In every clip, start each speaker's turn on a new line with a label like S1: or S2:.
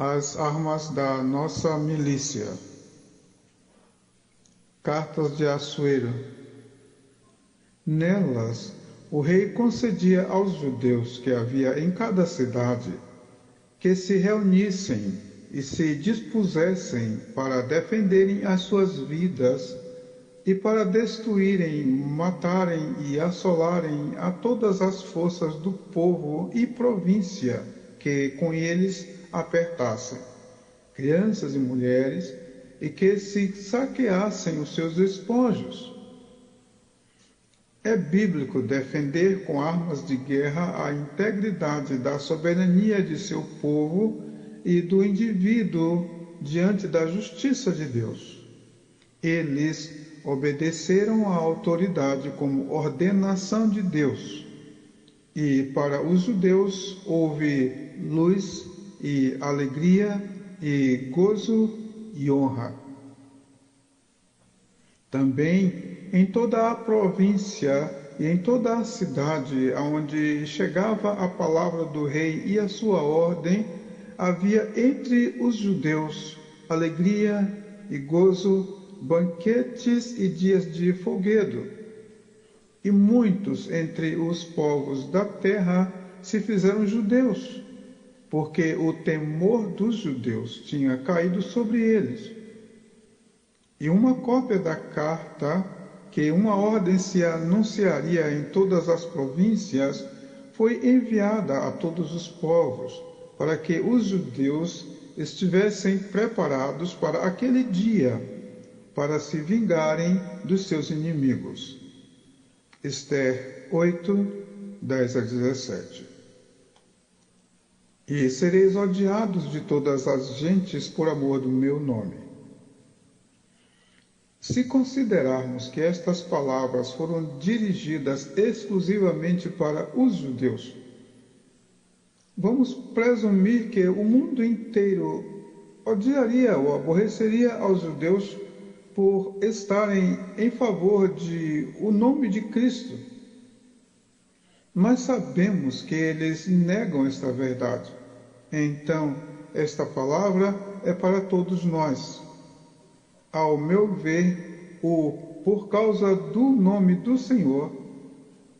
S1: as armas da nossa milícia. Cartas de Assuero. Nelas, o rei concedia aos judeus que havia em cada cidade que se reunissem e se dispusessem para defenderem as suas vidas e para destruírem, matarem e assolarem a todas as forças do povo e província que com eles apertassem, crianças e mulheres, e que se saqueassem os seus despojos. É bíblico defender com armas de guerra a integridade da soberania de seu povo e do indivíduo diante da justiça de Deus. Eles obedeceram à autoridade como ordenação de Deus. E para os judeus houve luz e alegria e gozo e honra. Também em toda a província e em toda a cidade aonde chegava a palavra do rei e a sua ordem, havia entre os judeus alegria e gozo, banquetes e dias de folguedo. E muitos entre os povos da terra se fizeram judeus, porque o temor dos judeus tinha caído sobre eles. E uma cópia da carta, que uma ordem se anunciaria em todas as províncias, foi enviada a todos os povos, para que os judeus estivessem preparados para aquele dia, para se vingarem dos seus inimigos. Ester 8, 10 a 17. E sereis odiados de todas as gentes por amor do meu nome. Se considerarmos que estas palavras foram dirigidas exclusivamente para os judeus, vamos presumir que o mundo inteiro odiaria ou aborreceria aos judeus por estarem em favor de o nome de Cristo. Mas sabemos que eles negam esta verdade. Então, esta palavra é para todos nós. Ao meu ver, por causa do nome do Senhor,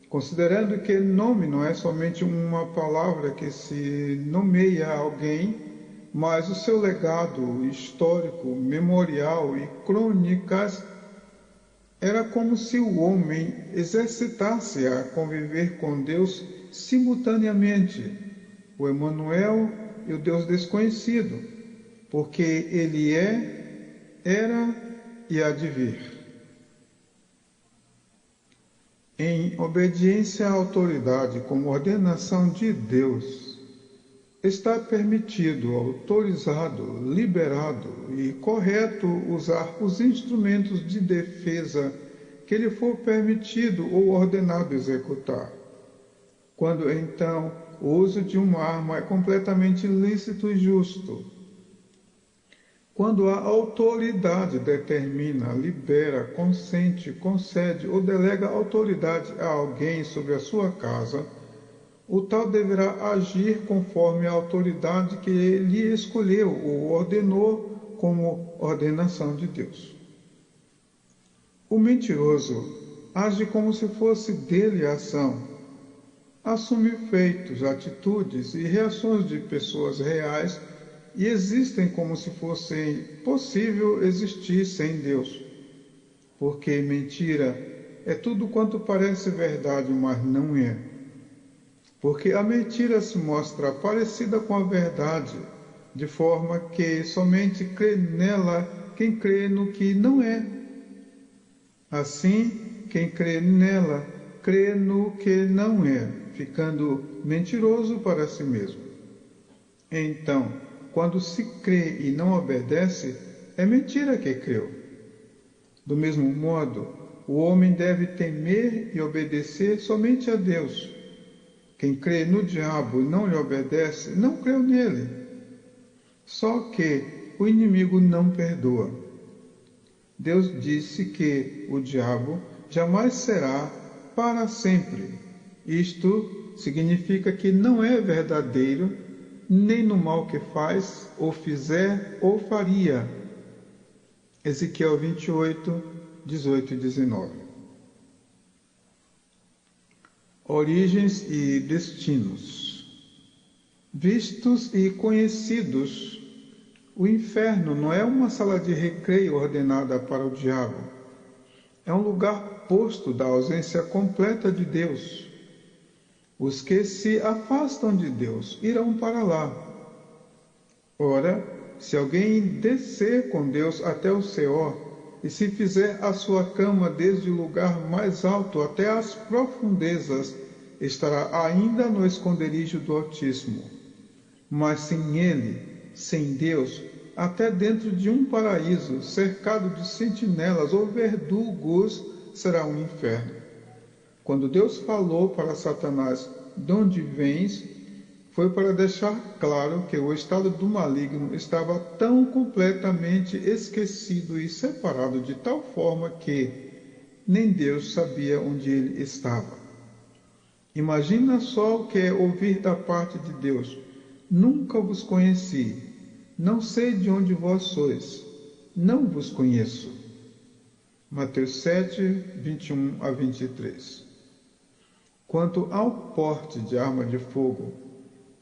S1: considerando que nome não é somente uma palavra que se nomeia a alguém, mas o seu legado histórico, memorial e crônicas, era como se o homem exercitasse a conviver com Deus simultaneamente, o Emanuel e o Deus desconhecido, porque ele era e há de vir. Em obediência à autoridade como ordenação de Deus, está permitido, autorizado, liberado e correto usar os instrumentos de defesa que lhe for permitido ou ordenado executar. Quando então o uso de uma arma é completamente lícito e justo. Quando a autoridade determina, libera, consente, concede ou delega autoridade a alguém sobre a sua casa, o tal deverá agir conforme a autoridade que ele escolheu ou ordenou como ordenação de Deus. O mentiroso age como se fosse dele a ação, assume feitos, atitudes e reações de pessoas reais e existem como se fosse possível existir sem Deus. Porque mentira é tudo quanto parece verdade, mas não é. Porque a mentira se mostra parecida com a verdade, de forma que somente crê nela quem crê no que não é. Assim, quem crê nela, crê no que não é, ficando mentiroso para si mesmo. Então, quando se crê e não obedece, é mentira que creu. Do mesmo modo, o homem deve temer e obedecer somente a Deus. Quem crê no diabo e não lhe obedece, não creu nele. Só que o inimigo não perdoa. Deus disse que o diabo jamais será para sempre. Isto significa que não é verdadeiro nem no mal que faz, ou fizer, ou faria. Ezequiel 28, 18 e 19. Origens e destinos. Vistos e conhecidos, o inferno não é uma sala de recreio ordenada para o diabo. É um lugar posto da ausência completa de Deus. Os que se afastam de Deus irão para lá. Ora, se alguém descer com Deus até o Seol, e se fizer a sua cama desde o lugar mais alto até as profundezas, estará ainda no esconderijo do Altíssimo. Mas sem ele, sem Deus, até dentro de um paraíso, cercado de sentinelas ou verdugos, será um inferno. Quando Deus falou para Satanás, de onde vens, foi para deixar claro que o estado do maligno estava tão completamente esquecido e separado de tal forma que nem Deus sabia onde ele estava. Imagina só o que é ouvir da parte de Deus: nunca vos conheci, não sei de onde vós sois, não vos conheço. Mateus 7, 21 a 23. Quanto ao porte de arma de fogo,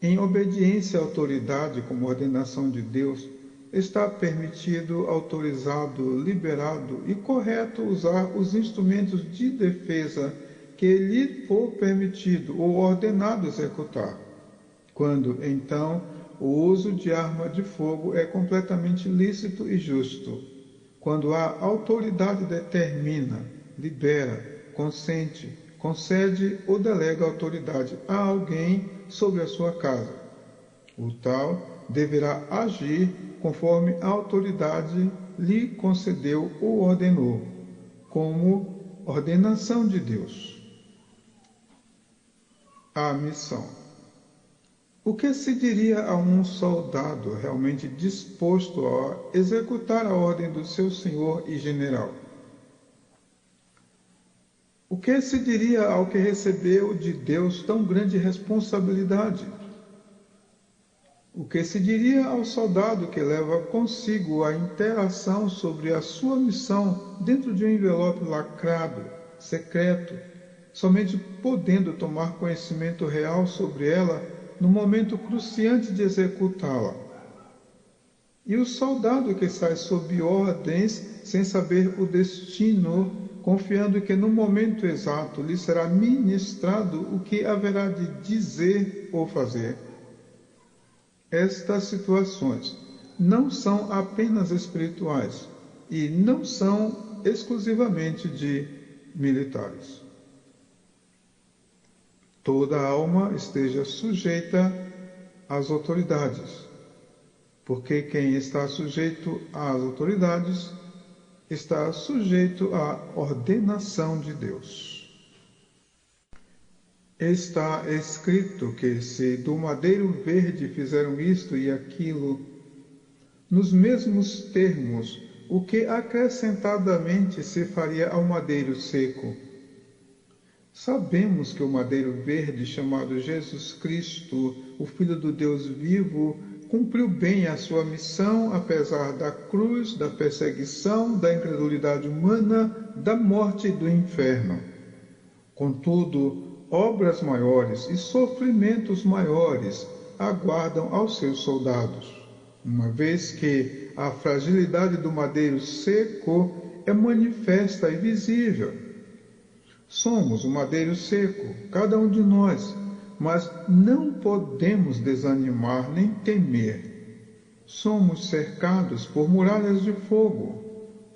S1: em obediência à autoridade como ordenação de Deus, está permitido, autorizado, liberado e correto usar os instrumentos de defesa que lhe for permitido ou ordenado executar. Quando, então, o uso de arma de fogo é completamente lícito e justo. Quando a autoridade determina, libera, consente, concede ou delega autoridade a alguém sobre a sua casa. O tal deverá agir conforme a autoridade lhe concedeu ou ordenou, como ordenação de Deus. A missão. O que se diria a um soldado realmente disposto a executar a ordem do seu senhor e general? O que se diria ao que recebeu de Deus tão grande responsabilidade? O que se diria ao soldado que leva consigo a interação sobre a sua missão dentro de um envelope lacrado, secreto, somente podendo tomar conhecimento real sobre ela no momento cruciante de executá-la? E o soldado que sai sob ordens sem saber o destino, confiando que no momento exato lhe será ministrado o que haverá de dizer ou fazer? Estas situações não são apenas espirituais e não são exclusivamente de militares. Toda alma esteja sujeita às autoridades, porque quem está sujeito às autoridades está sujeito à ordenação de Deus. Está escrito que se do madeiro verde fizeram isto e aquilo, nos mesmos termos, o que acrescentadamente se faria ao madeiro seco? Sabemos que o madeiro verde, chamado Jesus Cristo, o Filho do Deus vivo, cumpriu bem a sua missão, apesar da cruz, da perseguição, da incredulidade humana, da morte e do inferno. Contudo, obras maiores e sofrimentos maiores aguardam aos seus soldados, uma vez que a fragilidade do madeiro seco é manifesta e visível. Somos o madeiro seco, cada um de nós, mas não podemos desanimar nem temer. Somos cercados por muralhas de fogo,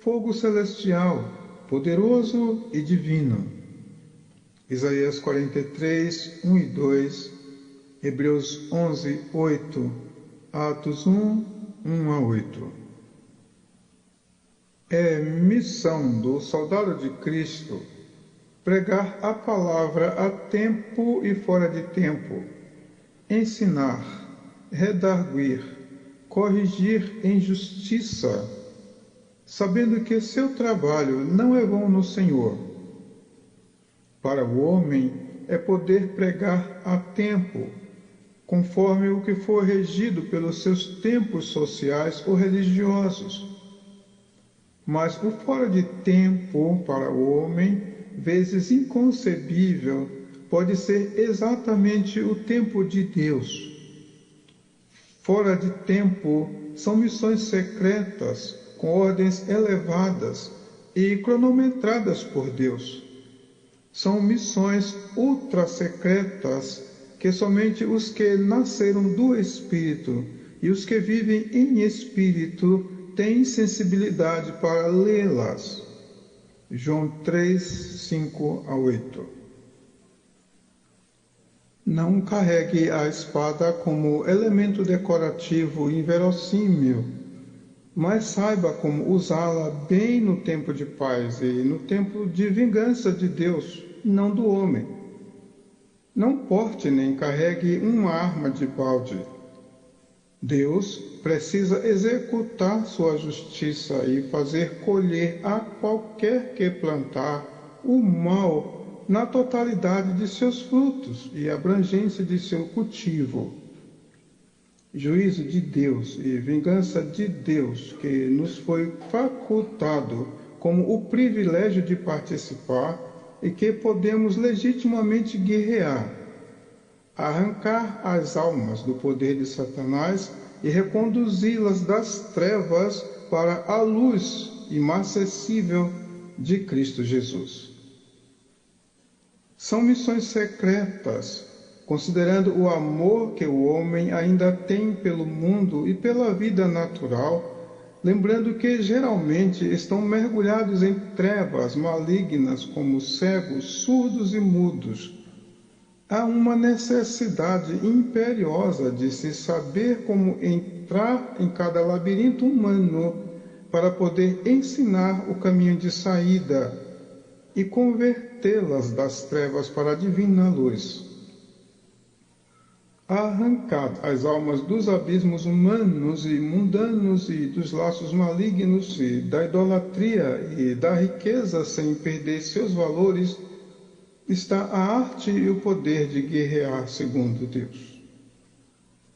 S1: fogo celestial, poderoso e divino. Isaías 43, 1 e 2, Hebreus 11, 8, Atos 1, 1 a 8. É missão do soldado de Cristo pregar a palavra a tempo e fora de tempo, ensinar, redarguir, corrigir em justiça, sabendo que seu trabalho não é vão no Senhor. Para o homem é poder pregar a tempo, conforme o que for regido pelos seus tempos sociais ou religiosos. Mas o fora de tempo para o homem, vezes inconcebível, pode ser exatamente o tempo de Deus. Fora de tempo são missões secretas, com ordens elevadas e cronometradas por Deus. São missões ultra-secretas que somente os que nasceram do Espírito e os que vivem em Espírito têm sensibilidade para lê-las. João 3, 5 a 8. Não carregue a espada como elemento decorativo inverossímil, mas saiba como usá-la bem no tempo de paz e no tempo de vingança de Deus, não do homem. Não porte nem carregue uma arma de balde. Deus precisa executar sua justiça e fazer colher a qualquer que plantar o mal na totalidade de seus frutos e abrangência de seu cultivo. Juízo de Deus e vingança de Deus que nos foi facultado como o privilégio de participar e que podemos legitimamente guerrear, arrancar as almas do poder de Satanás e reconduzi-las das trevas para a luz inacessível de Cristo Jesus. São missões secretas, considerando o amor que o homem ainda tem pelo mundo e pela vida natural, lembrando que geralmente estão mergulhados em trevas malignas como cegos, surdos e mudos. Há uma necessidade imperiosa de se saber como entrar em cada labirinto humano para poder ensinar o caminho de saída e convertê-las das trevas para a divina luz. Arrancad as almas dos abismos humanos e mundanos e dos laços malignos e da idolatria e da riqueza sem perder seus valores, está a arte e o poder de guerrear segundo Deus.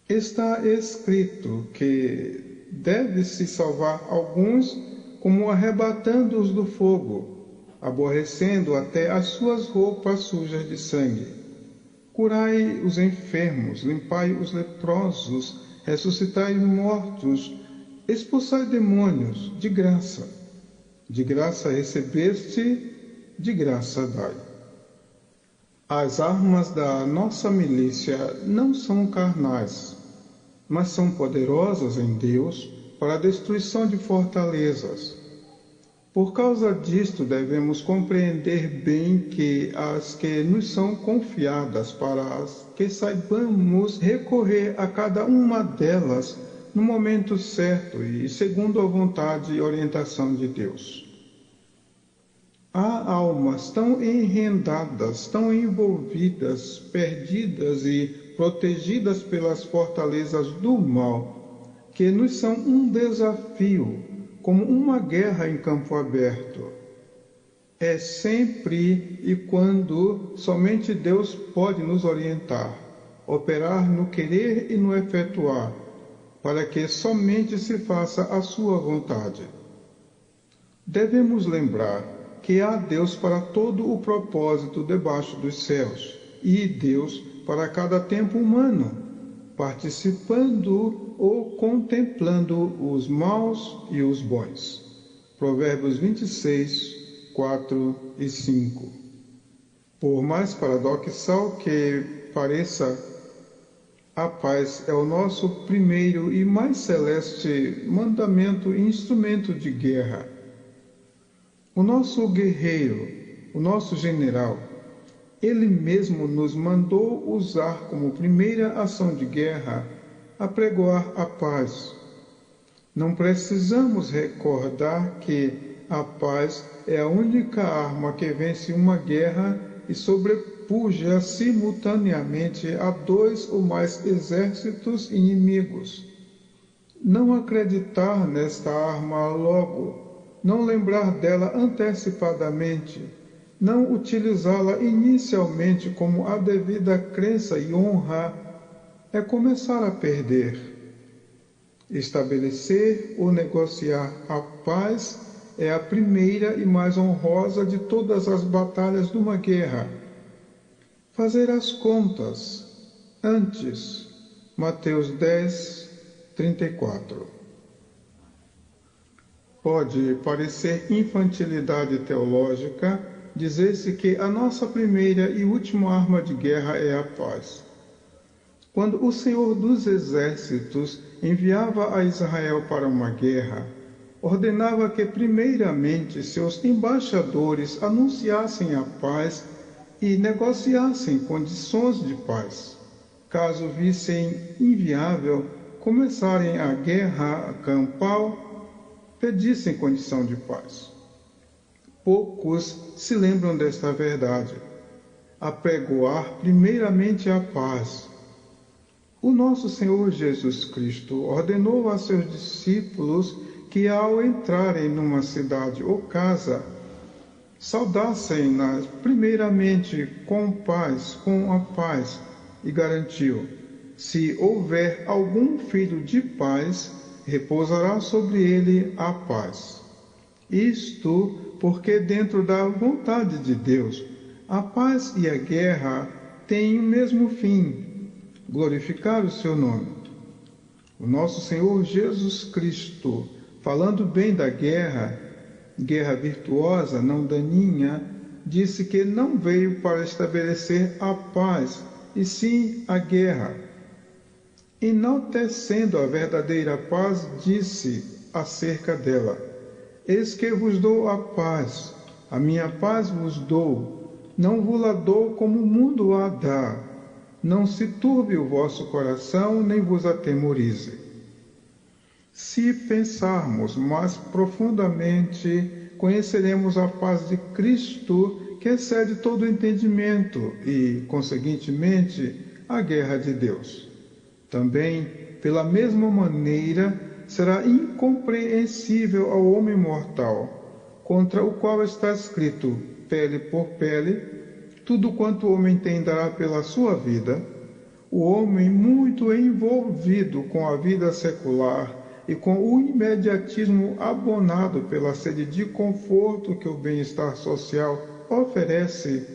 S1: Está escrito que deve-se salvar alguns como arrebatando-os do fogo, aborrecendo até as suas roupas sujas de sangue. Curai os enfermos, limpai os leprosos, ressuscitai os mortos, expulsai demônios, de graça. De graça recebeste, de graça dai. As armas da nossa milícia não são carnais, mas são poderosas em Deus para a destruição de fortalezas. Por causa disto, devemos compreender bem que as que nos são confiadas, para que saibamos recorrer a cada uma delas no momento certo e segundo a vontade e orientação de Deus. Há almas tão enredadas, tão envolvidas, perdidas e protegidas pelas fortalezas do mal, que nos são um desafio, como uma guerra em campo aberto. É sempre e quando somente Deus pode nos orientar, operar no querer e no efetuar, para que somente se faça a sua vontade. Devemos lembrar que há Deus para todo o propósito debaixo dos céus, e Deus para cada tempo humano, participando ou contemplando os maus e os bons. Provérbios 26, 4 e 5. Por mais paradoxal que pareça, a paz é o nosso primeiro e mais celeste mandamento e instrumento de guerra. O nosso guerreiro, o nosso general, ele mesmo nos mandou usar como primeira ação de guerra apregoar a paz. Não precisamos recordar que a paz é a única arma que vence uma guerra e sobrepuja simultaneamente a 2 ou mais exércitos inimigos. Não acreditar nesta arma logo, não lembrar dela antecipadamente, não utilizá-la inicialmente como a devida crença e honra, é começar a perder. Estabelecer ou negociar a paz é a primeira e mais honrosa de todas as batalhas de uma guerra. Fazer as contas antes. Mateus 10, 34. Pode parecer infantilidade teológica dizer-se que a nossa primeira e última arma de guerra é a paz. Quando o Senhor dos Exércitos enviava a Israel para uma guerra, ordenava que primeiramente seus embaixadores anunciassem a paz e negociassem condições de paz. Caso vissem inviável começarem a guerra campal, pedissem condição de paz. Poucos se lembram desta verdade. Apregoar primeiramente a paz. O nosso Senhor Jesus Cristo ordenou a seus discípulos que, ao entrarem numa cidade ou casa, saudassem-na primeiramente com a paz, e garantiu: se houver algum filho de paz, repousará sobre ele a paz. Isto porque dentro da vontade de Deus, a paz e a guerra têm o mesmo fim: glorificar o seu nome. O nosso Senhor Jesus Cristo, falando bem da guerra virtuosa, não daninha, disse que não veio para estabelecer a paz, e sim a guerra. Enaltecendo a verdadeira paz, disse acerca dela: eis que vos dou a paz, a minha paz vos dou, não vos-la dou como o mundo a dá. Não se turbe o vosso coração, nem vos atemorize. Se pensarmos mais profundamente, conheceremos a paz de Cristo, que excede todo o entendimento e, conseguintemente, a guerra de Deus. Também, pela mesma maneira, será incompreensível ao homem mortal, contra o qual está escrito: pele por pele, tudo quanto o homem tem dará pela sua vida. O homem, muito envolvido com a vida secular e com o imediatismo abonado pela sede de conforto que o bem-estar social oferece,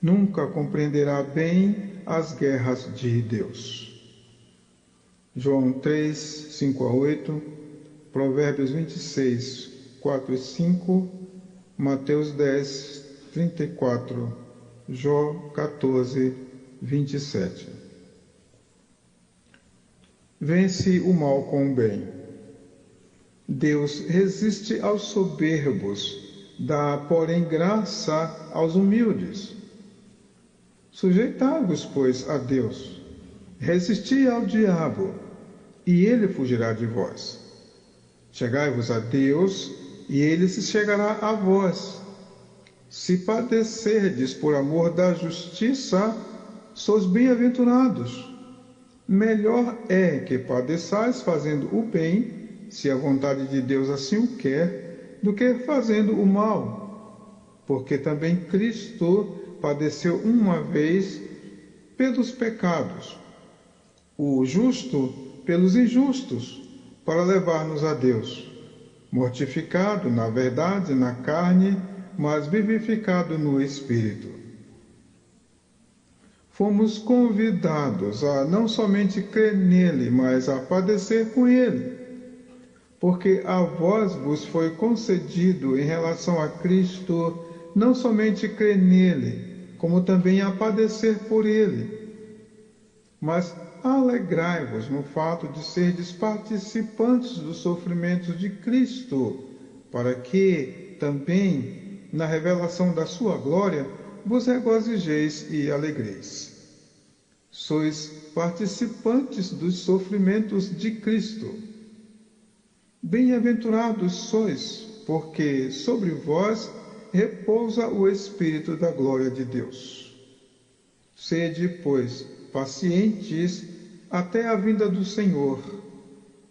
S1: nunca compreenderá bem as guerras de Deus. João 3, 5 a 8, Provérbios 26, 4 e 5, Mateus 10, 34, Jó 14, 27. Vence o mal com o bem. Deus resiste aos soberbos, dá, porém, graça aos humildes. Sujeitai-vos, pois, a Deus. Resisti ao diabo, e ele fugirá de vós. Chegai-vos a Deus, e ele se chegará a vós. Se padecerdes por amor da justiça, sois bem-aventurados. Melhor é que padeçais fazendo o bem, se a vontade de Deus assim o quer, do que fazendo o mal. Porque também Cristo padeceu uma vez pelos pecados, o justo pelos injustos, para levar-nos a Deus, mortificado, na verdade, na carne, mas vivificado no Espírito. Fomos convidados a não somente crer nele, mas a padecer com ele, porque a vós vos foi concedido em relação a Cristo não somente crer nele, como também a padecer por ele. Mas alegrai-vos no fato de serdes participantes dos sofrimentos de Cristo, para que também, na revelação da sua glória, vos regozijeis e alegreis. Sois participantes dos sofrimentos de Cristo. Bem-aventurados sois, porque sobre vós repousa o Espírito da glória de Deus. Sede, pois, pacientes até a vinda do Senhor.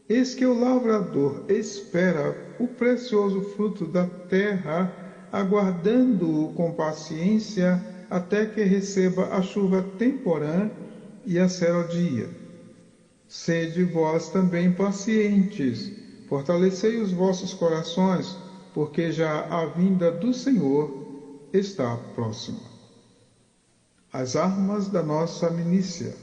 S1: Eis que o lavrador espera o precioso fruto da terra, aguardando-o com paciência até que receba a chuva temporã e a será o dia. Sede vós também pacientes, fortalecei os vossos corações, porque já a vinda do Senhor está próxima. As armas da nossa milícia.